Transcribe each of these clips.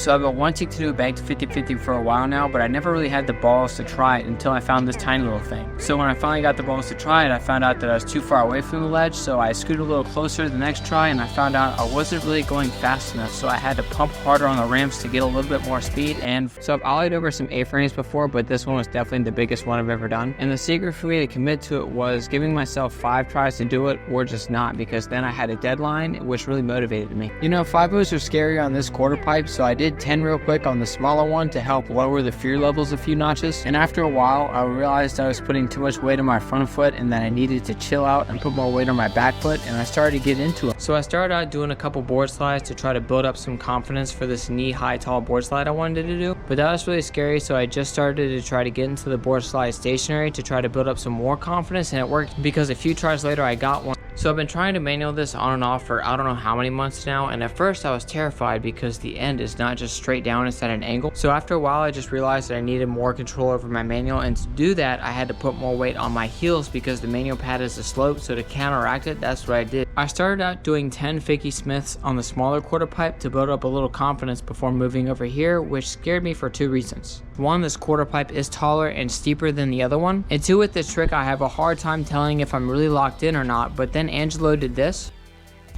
So I've been wanting to do a back to 50-50 for a while now, but I never really had the balls to try it until I found this tiny little thing. So when I finally got the balls to try it, I found out that I was too far away from the ledge, so I scooted a little closer the next try, and I found out I wasn't really going fast enough, so I had to pump harder on the ramps to get a little bit more speed. And so I've ollied over some A-frames before, but this one was definitely the biggest one I've ever done. And the secret for me to commit to it was giving myself 5 tries to do it, or just not, because then I had a deadline, which really motivated me. You know, 5-0s are scary on this quarter pipe, so I did 10 real quick on the smaller one to help lower the fear levels a few notches. And after a while, I realized I was putting too much weight on my front foot and that I needed to chill out and put more weight on my back foot, and I started to get into it. So I started out doing a couple board slides to try to build up some confidence for this knee-high tall board slide I wanted to do, but that was really scary, so I just started to try to get into the board slide stationary to try to build up some more confidence, and it worked because a few tries later I got one. So I've been trying to manual this on and off for I don't know how many months now, and at first I was terrified because the end is not just straight down, it's at an angle. So after a while I just realized that I needed more control over my manual, and to do that I had to put more weight on my heels because the manual pad is a slope, so to counteract it, that's what I did. I started out doing 10 fakie smiths on the smaller quarter pipe to build up a little confidence before moving over here, which scared me for 2 reasons. One, this quarter pipe is taller and steeper than the other one, and 2, with this trick I have a hard time telling if I'm really locked in or not, but then Angelo did this,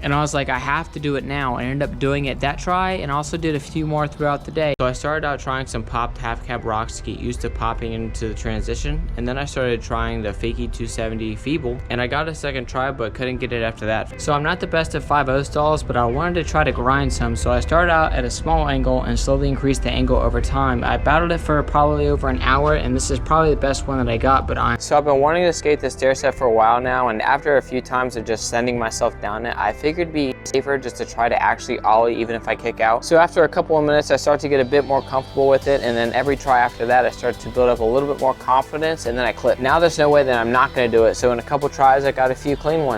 and I was like, I have to do it now, and ended up doing it that try, and also did a few more throughout the day. So I started out trying some popped half cab rocks to get used to popping into the transition, and then I started trying the fakie 270 feeble, and I got a second try but couldn't get it after that. So I'm not the best at 5-0 stalls, but I wanted to try to grind some, so I started out at a small angle and slowly increased the angle over time. I battled it for probably over an hour, and this is probably the best one that I got, but So I've been wanting to skate the stair set for a while now, and after a few times of just sending myself down it, I figured it'd be safer just to try to actually ollie even if I kick out. So after a couple of minutes I start to get a bit more comfortable with it, and then every try after that I start to build up a little bit more confidence, and then I clip. Now there's no way that I'm not going to do it, so in a couple tries I got a few clean ones.